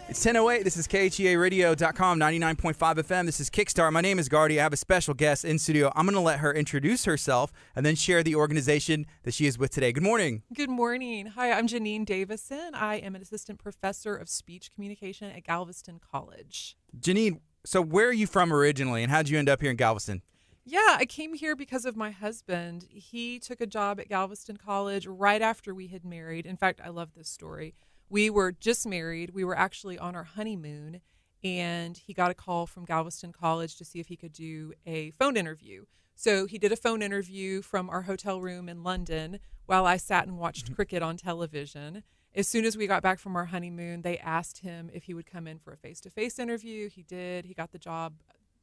It's 10:08. This is KHEA Radio.com, 99.5 FM. This is Kickstart. My name is Gardy. I have a special guest in studio. I'm going to let her introduce herself and then share the organization that she is with today. Good morning. Good morning. Hi, I'm Janene Davison. I am an assistant professor of speech communication at Galveston College. Janene, so where are you from originally, and how did you end up here in Galveston? Yeah, I came here because of my husband. He took a job at Galveston College right after we had married. In fact, I love this story. We were just married. We were actually on our honeymoon, and he got a call from Galveston College to see if he could do a phone interview. So he did a phone interview from our hotel room in London while I sat and watched cricket on television. As soon as we got back from our honeymoon, they asked him if he would come in for a face-to-face interview. He did. He got the job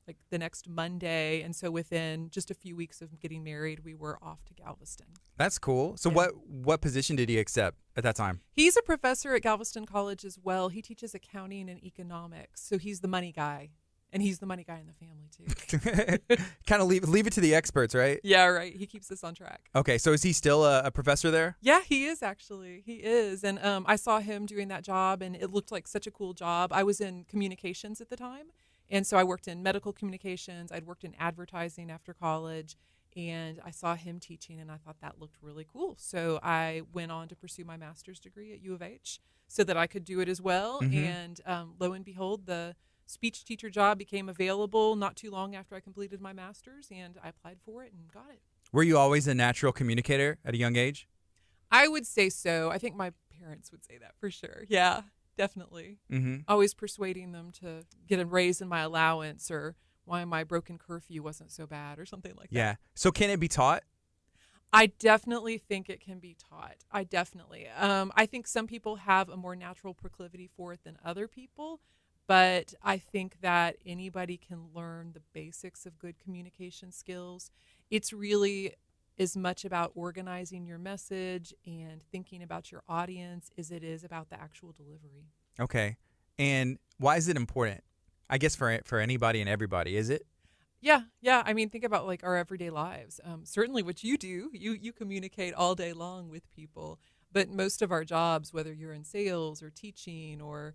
like the next Monday, and so within just a few weeks of getting married, we were off to Galveston. That's cool. So Yeah. what position did he accept at that time? He's a professor at Galveston College as well. He teaches accounting and economics, so he's the money guy, and he's the money guy in the family too. Kind of leave it to the experts, right? Yeah, right. He keeps us on track. Okay, so is he still a professor there? Yeah, he is actually. He is, and I saw him doing that job, and it looked like such a cool job. I was in communications at the time. And so I worked in medical communications. I'd worked in advertising after college, and I saw him teaching, and I thought that looked really cool. So I went on to pursue my master's degree at U of H so that I could do it as well. Mm-hmm. And lo and behold, the speech teacher job became available not too long after I completed my master's, and I applied for it and got it. Were you always a natural communicator at a young age? I would say so. I think my parents would say that for sure. Yeah. Definitely. Mm-hmm. Always persuading them to get a raise in my allowance or why my broken curfew wasn't so bad or something like that. Yeah. So can it be taught? I definitely think it can be taught. I think some people have a more natural proclivity for it than other people, but I think that anybody can learn the basics of good communication skills. It's really as much about organizing your message and thinking about your audience as it is about the actual delivery. Okay. And why is it important? I guess for anybody and everybody, is it? Yeah. I mean, think about like our everyday lives. Certainly what you do, you communicate all day long with people, but most of our jobs, whether you're in sales or teaching or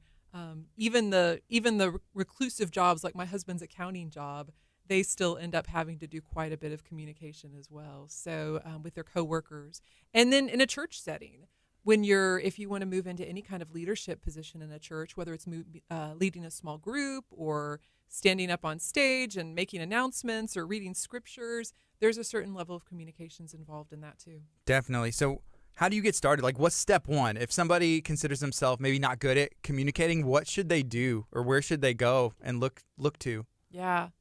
even the reclusive jobs like my husband's accounting job, they still end up having to do quite a bit of communication as well. So with their coworkers, and then in a church setting, if you want to move into any kind of leadership position in a church, whether it's leading a small group or standing up on stage and making announcements or reading scriptures, there's a certain level of communications involved in that too. Definitely. So how do you get started? Like, what's step one? If somebody considers themselves maybe not good at communicating, what should they do, or where should they go and look to? Yeah.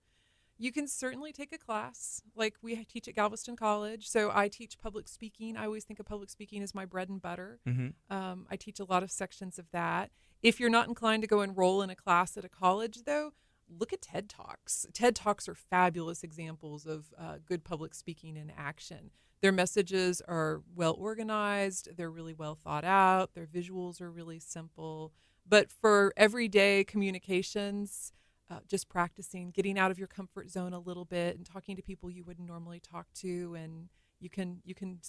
You can certainly take a class like we teach at Galveston College. So I teach public speaking. I always think of public speaking as my bread and butter. Mm-hmm. I teach a lot of sections of that. If you're not inclined to go enroll in a class at a college, though, look at TED Talks. TED Talks are fabulous examples of good public speaking in action. Their messages are well organized. They're really well thought out. Their visuals are really simple. But for everyday communications, just practicing, getting out of your comfort zone a little bit and talking to people you wouldn't normally talk to, and you can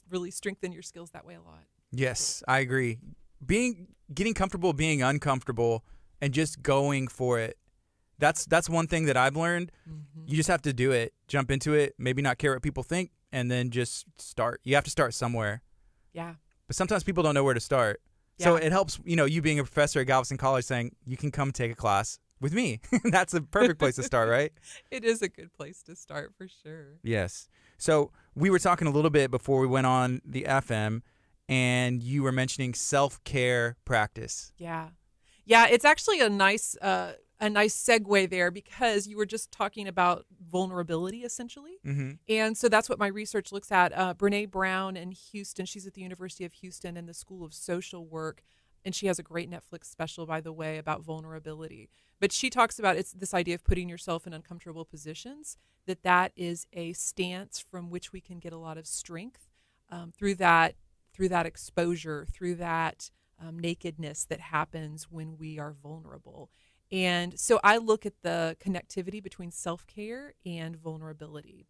really strengthen your skills that way a lot. Yes, I agree. Getting comfortable being uncomfortable and just going for it. That's one thing that I've learned. Mm-hmm. You just have to do it, jump into it, maybe not care what people think, and then just start. You have to start somewhere. Yeah. But sometimes people don't know where to start. Yeah. So it helps, you being a professor at Galveston College saying, you can come take a class with me. That's a perfect place to start, right? It is a good place to start for sure. Yes. So we were talking a little bit before we went on the FM, and you were mentioning self-care practice. Yeah. It's actually a nice segue there because you were just talking about vulnerability essentially. Mm-hmm. And so that's what my research looks at. Brene Brown in Houston, she's at the University of Houston in the School of Social Work. And she has a great Netflix special, by the way, about vulnerability. But she talks about it's this idea of putting yourself in uncomfortable positions, that is a stance from which we can get a lot of strength through that exposure, through that nakedness that happens when we are vulnerable. And so I look at the connectivity between self-care and vulnerability.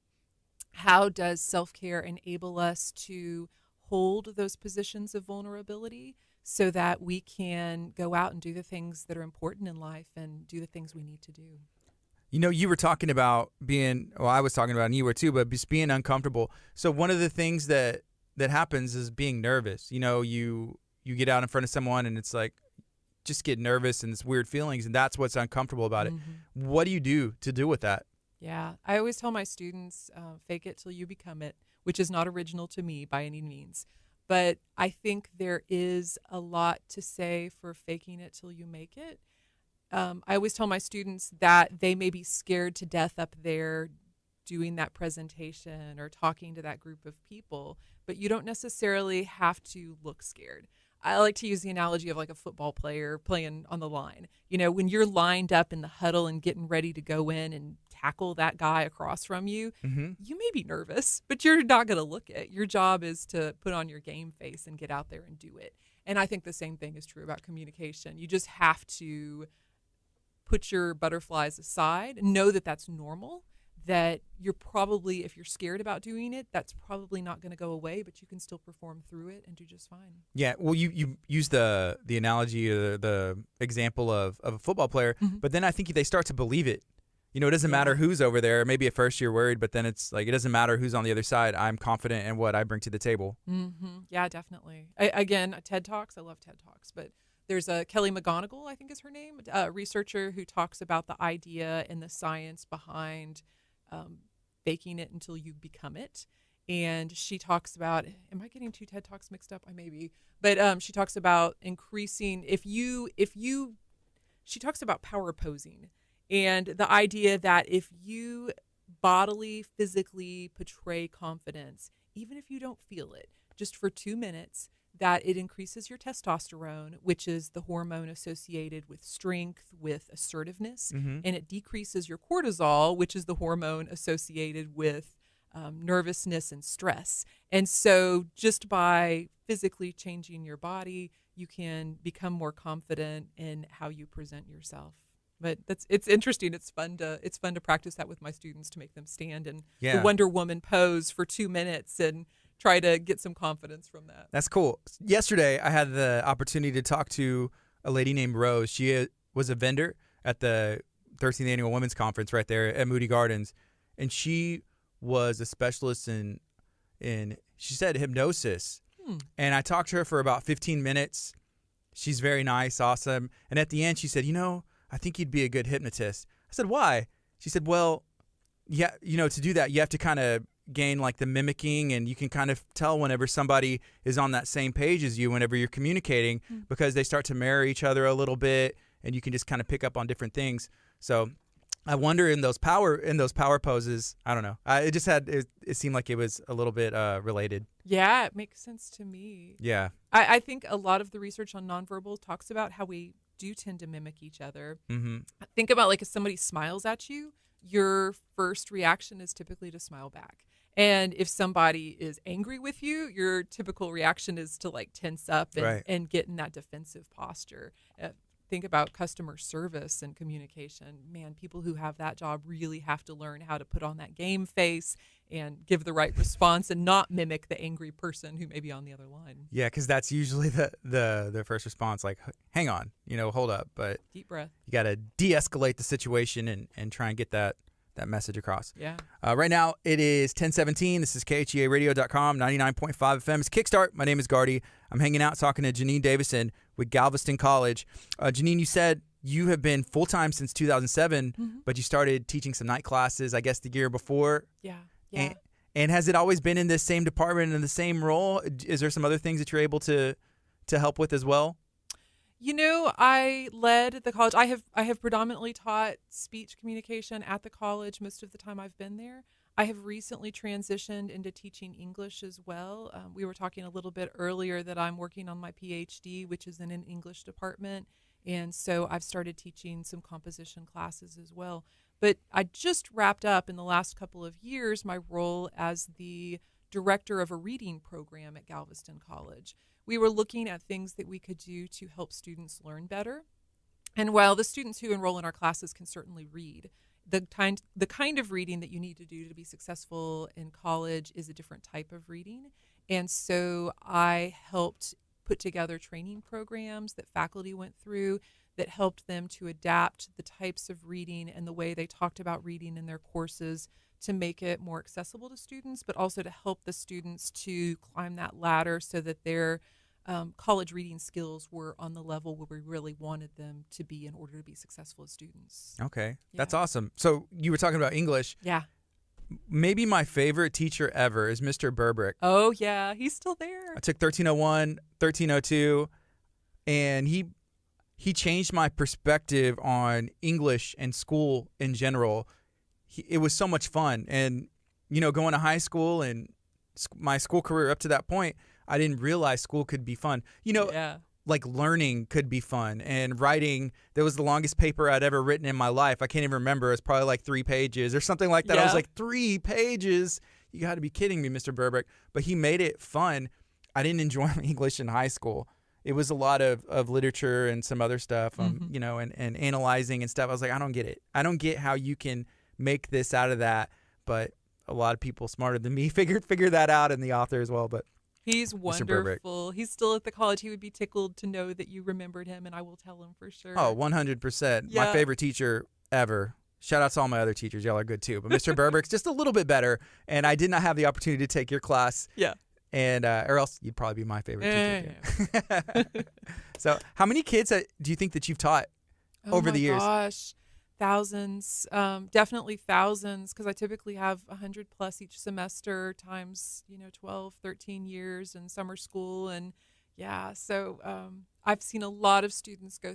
How does self-care enable us to hold those positions of vulnerability so that we can go out and do the things that are important in life and do the things we need to do. You know, you were talking about I was talking about, and you were too, but just being uncomfortable. So one of the things that happens is being nervous. You know, you get out in front of someone and it's like, just get nervous and it's weird feelings, and that's what's uncomfortable about it. What do you do to deal with that? Yeah, I always tell my students, fake it till you become it, which is not original to me by any means. But I think there is a lot to say for faking it till you make it. I always tell my students that they may be scared to death up there doing that presentation or talking to that group of people, but you don't necessarily have to look scared. I like to use the analogy of like a football player playing on the line. You know, when you're lined up in the huddle and getting ready to go in and tackle that guy across from you, you may be nervous, but you're not going to look it. Your job is to put on your game face and get out there and do it. And I think the same thing is true about communication. You just have to put your butterflies aside and know that that's normal, that you're probably, if you're scared about doing it, that's probably not going to go away, but you can still perform through it and do just fine. Yeah, well, you use the analogy or the example of a football player, but then I think they start to believe it. You know, it doesn't matter who's over there. Maybe at first you're worried, but then it's like, it doesn't matter who's on the other side. I'm confident in what I bring to the table. Yeah, definitely. Again, TED Talks. I love TED Talks, but there's a Kelly McGonigal, I think is her name, a researcher who talks about the idea and the science behind faking it until you become it. And she talks about, am I getting two TED Talks mixed up? I may be, but she talks about increasing, she talks about power posing and the idea that if you bodily, physically portray confidence, even if you don't feel it, just for 2 minutes, that it increases your testosterone, which is the hormone associated with strength, with assertiveness, and it decreases your cortisol, which is the hormone associated with nervousness and stress. And so just by physically changing your body, you can become more confident in how you present yourself. But it's interesting. It's fun to practice that with my students, to make them stand in the Wonder Woman pose for 2 minutes and try to get some confidence from that. That's cool. Yesterday, I had the opportunity to talk to a lady named Rose. She was a vendor at the 13th Annual Women's Conference right there at Moody Gardens, and she was a specialist in she said hypnosis. And I talked to her for about 15 minutes. She's very nice, awesome. And at the end, she said, you know, I think you'd be a good hypnotist. I said, why? She said, well, yeah, you know, to do that, you have to kind of gain like the mimicking, and you can kind of tell whenever somebody is on that same page as you whenever you're communicating, because they start to mirror each other a little bit, and you can just kind of pick up on different things. So I wonder in those power poses, I don't know. It seemed like it was a little bit related. Yeah, it makes sense to me. Yeah. I think a lot of the research on nonverbal talks about how we do tend to mimic each other. Think about like if somebody smiles at you, your first reaction is typically to smile back. And if somebody is angry with you, your typical reaction is to like tense up and get in that defensive posture. Think about customer service and communication. Man, people who have that job really have to learn how to put on that game face and give the right response and not mimic the angry person who may be on the other line. Yeah, because that's usually the first response, like, hang on, you know, hold up. But deep breath. You got to de-escalate the situation and try and get that message across. Yeah. Right now, it is 10:17. This is KHEARadio.com, 99.5 FM. It's Kickstart. My name is Gardy. I'm hanging out talking to Janene Davison with Galveston College. Janene, you said you have been full-time since 2007, but you started teaching some night classes, I guess, the year before. Yeah. And has it always been in this same department and the same role? Is there some other things that you're able to help with as well? You know, I led the college. I have predominantly taught speech communication at the college most of the time I've been there. I have recently transitioned into teaching English as well. We were talking a little bit earlier that I'm working on my PhD, which is in an English department. And so I've started teaching some composition classes as well. But I just wrapped up in the last couple of years my role as the director of a reading program at Galveston College. We were looking at things that we could do to help students learn better. And while the students who enroll in our classes can certainly read, the kind of reading that you need to do to be successful in college is a different type of reading. And so I helped put together training programs that faculty went through that helped them to adapt the types of reading and the way they talked about reading in their courses to make it more accessible to students, but also to help the students to climb that ladder so that their college reading skills were on the level where we really wanted them to be in order to be successful as students. Okay, Yeah. that's awesome. So you were talking about English. Yeah. Maybe my favorite teacher ever is Mr. Burbrick. Oh, yeah. He's still there. I took 1301, 1302, and he changed my perspective on English and school in general. It was so much fun. And, going to high school and my school career up to that point, I didn't realize school could be fun. Yeah. Like learning could be fun, and writing, that was the longest paper I'd ever written in my life. I can't even remember. It's probably like 3 pages or something like that. Yeah. I was like, 3 pages? You got to be kidding me, Mr. Burbrick. But he made it fun. I didn't enjoy English in high school. It was a lot of literature and some other stuff, and analyzing and stuff. I was like, I don't get it. I don't get how you can make this out of that. But a lot of people smarter than me figured that out, and the author as well. But he's wonderful. He's still at the college. He would be tickled to know that you remembered him, and I will tell him for sure. Oh, 100%. Yeah. My favorite teacher ever. Shout out to all my other teachers. Y'all are good too. But Mr. Burbrick's just a little bit better, and I did not have the opportunity to take your class. Yeah. And or else you'd probably be my favorite teacher. Yeah. So how many kids do you think that you've taught over the years? Oh my gosh, thousands, definitely thousands, because I typically have 100 plus each semester times 12, 13 years in summer school, and so I've seen a lot of students go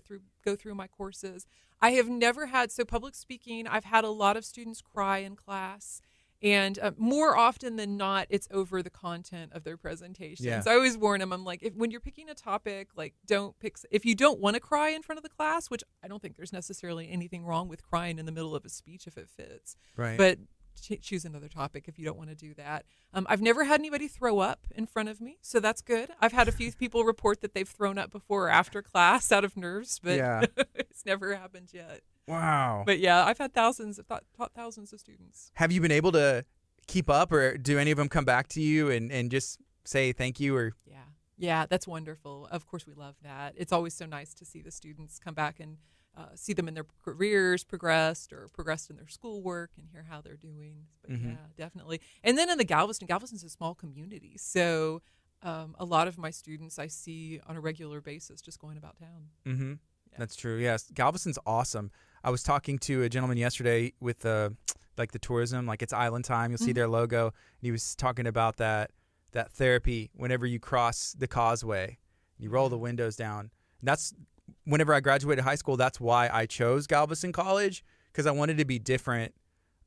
through my courses. I have never had, so public speaking, I've had a lot of students cry in class. And more often than not, it's over the content of their presentations. Yeah. I always warn them. I'm like, when you're picking a topic, like if you don't want to cry in front of the class, which I don't think there's necessarily anything wrong with crying in the middle of a speech if it fits. Right. But choose another topic if you don't want to do that. I've never had anybody throw up in front of me, so that's good. I've had a few people report that they've thrown up before or after class out of nerves, but it's never happened yet. Wow. But yeah, I've had taught thousands of students. Have you been able to keep up, or do any of them come back to you and just say thank you? Or Yeah, that's wonderful. Of course, we love that. It's always so nice to see the students come back and see them in their careers progressed in their schoolwork and hear how they're doing. But yeah, definitely. And then in Galveston's a small community, so a lot of my students I see on a regular basis just going about town. Mm-hmm. Yeah. That's true. Yes, Galveston's awesome. I was talking to a gentleman yesterday with the tourism, like it's Island Time. You'll see their logo, and he was talking about that therapy whenever you cross the causeway, you roll the windows down. That's whenever I graduated high school. That's why I chose Galveston College, because I wanted to be different.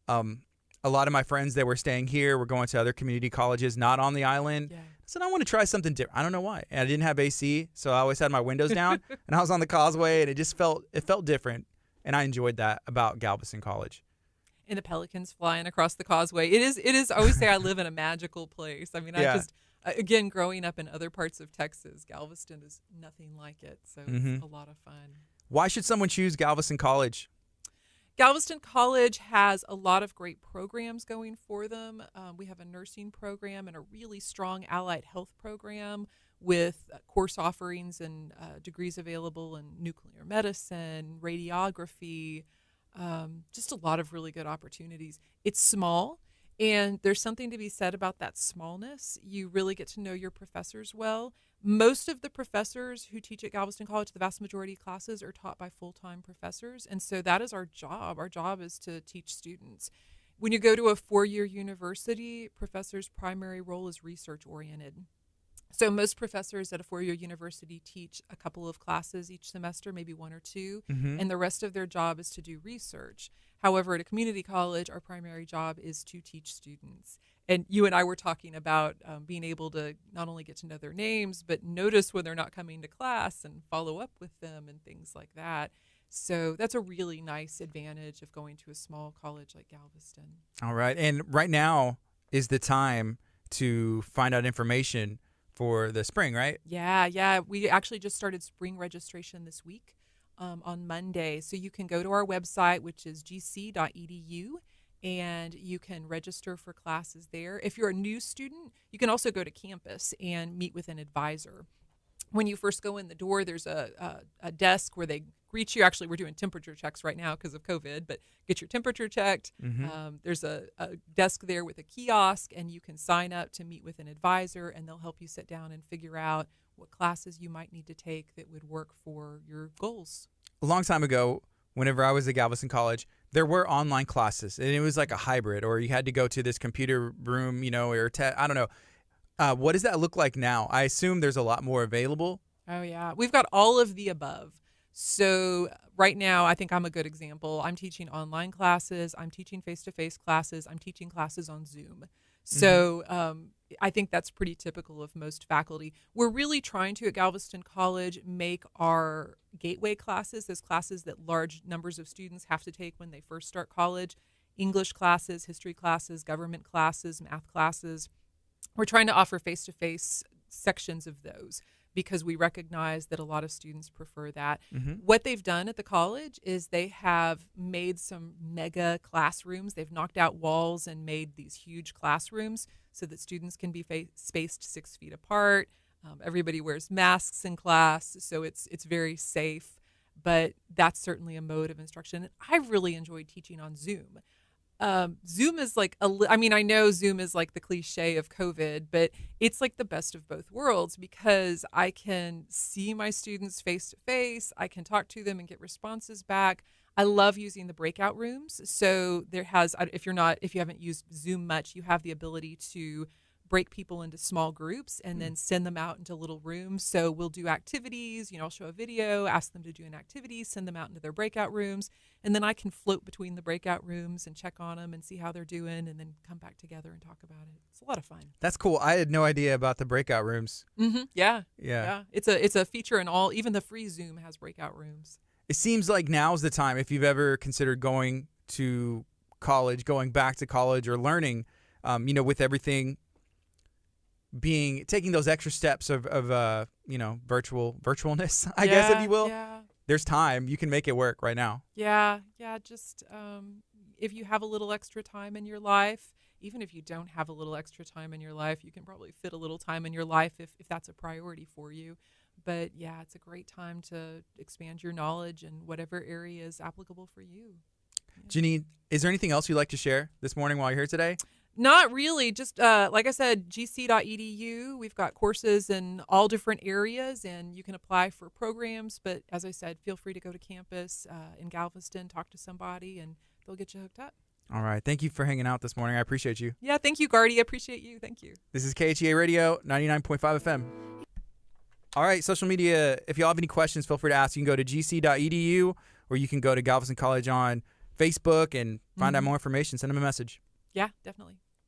A lot of my friends that were staying here were going to other community colleges not on the island. Yeah. I said, I want to try something different. I don't know why. And I didn't have AC, so I always had my windows down, and I was on the causeway, and it felt different, and I enjoyed that about Galveston College. And the pelicans flying across the causeway. It is. I always say I live in a magical place. I mean, I just, again, growing up in other parts of Texas, Galveston is nothing like it. So it's a lot of fun. Why should someone choose Galveston College? Galveston College has a lot of great programs going for them. We have a nursing program and a really strong allied health program with course offerings and degrees available in nuclear medicine, radiography, just a lot of really good opportunities. It's small, and there's something to be said about that smallness. You really get to know your professors well. Most of the professors who teach at Galveston College, the vast majority of classes are taught by full-time professors, and so that is our job. Our job is to teach students. When you go to a 4-year university, professors' primary role is research-oriented. So most professors at a 4-year university teach a couple of classes each semester, maybe 1 or 2, and the rest of their job is to do research. However, at a community college, our primary job is to teach students. And you and I were talking about being able to not only get to know their names, but notice when they're not coming to class and follow up with them and things like that. So that's a really nice advantage of going to a small college like Galveston. All right. And right now is the time to find out information for the spring, right? Yeah. We actually just started spring registration this week on Monday. So you can go to our website, which is gc.edu, and you can register for classes there. If you're a new student, you can also go to campus and meet with an advisor. when you first go in the door, there's a desk where they greet you. Actually, we're doing temperature checks right now because of COVID, but get your temperature checked. There's a desk there with a kiosk, and you can sign up to meet with an advisor, and they'll help you sit down and figure out what classes you might need to take that would work for your goals. A long time ago, whenever I was at Galveston College, there were online classes, and it was like a hybrid, or you had to go to this computer room, or I don't know. What does that look like now? I assume there's a lot more available. Oh, yeah. We've got all of the above. So right now, I think I'm a good example. I'm teaching online classes. I'm teaching face-to-face classes. I'm teaching classes on Zoom. So I think that's pretty typical of most faculty. We're really trying to, at Galveston College, make our gateway classes, those classes that large numbers of students have to take when they first start college, English classes, history classes, government classes, math classes. We're trying to offer face-to-face sections of those because we recognize that a lot of students prefer that. What they've done at the college is they have made some mega classrooms. They've knocked out walls and made these huge classrooms so that students can be spaced 6 feet apart. Everybody wears masks in class, so it's very safe. But that's certainly a mode of instruction. I really enjoyed teaching on Zoom. Zoom is like, I know Zoom is like the cliche of COVID, but it's like the best of both worlds because I can see my students face to face. I can talk to them and get responses back. I love using the breakout rooms. So if you haven't used Zoom much, you have the ability to break people into small groups and then send them out into little rooms. So we'll do activities, I'll show a video, ask them to do an activity, send them out into their breakout rooms. And then I can float between the breakout rooms and check on them and see how they're doing and then come back together and talk about it. It's a lot of fun. That's cool. I had no idea about the breakout rooms. Yeah. It's a feature in all, even the free Zoom has breakout rooms. It seems like now's the time, if you've ever considered going to college, going back to college or learning, with everything taking those extra steps of virtualness, I guess, if you will. Yeah. There's time. You can make it work right now. Yeah. Just if you have a little extra time in your life, even if you don't have a little extra time in your life, you can probably fit a little time in your life if that's a priority for you. But yeah, it's a great time to expand your knowledge in whatever area is applicable for you. Yeah. Janene, is there anything else you'd like to share this morning while you're here today? Not really. Just like I said, gc.edu. We've got courses in all different areas, and you can apply for programs. But as I said, feel free to go to campus in Galveston, talk to somebody, and they'll get you hooked up. All right. Thank you for hanging out this morning. I appreciate you. Yeah, thank you, Gardy. I appreciate you. Thank you. This is KHEA Radio, 99.5 FM. All right, social media, if y'all have any questions, feel free to ask. You can go to gc.edu, or you can go to Galveston College on Facebook and find out more information. Send them a message. Yeah, definitely.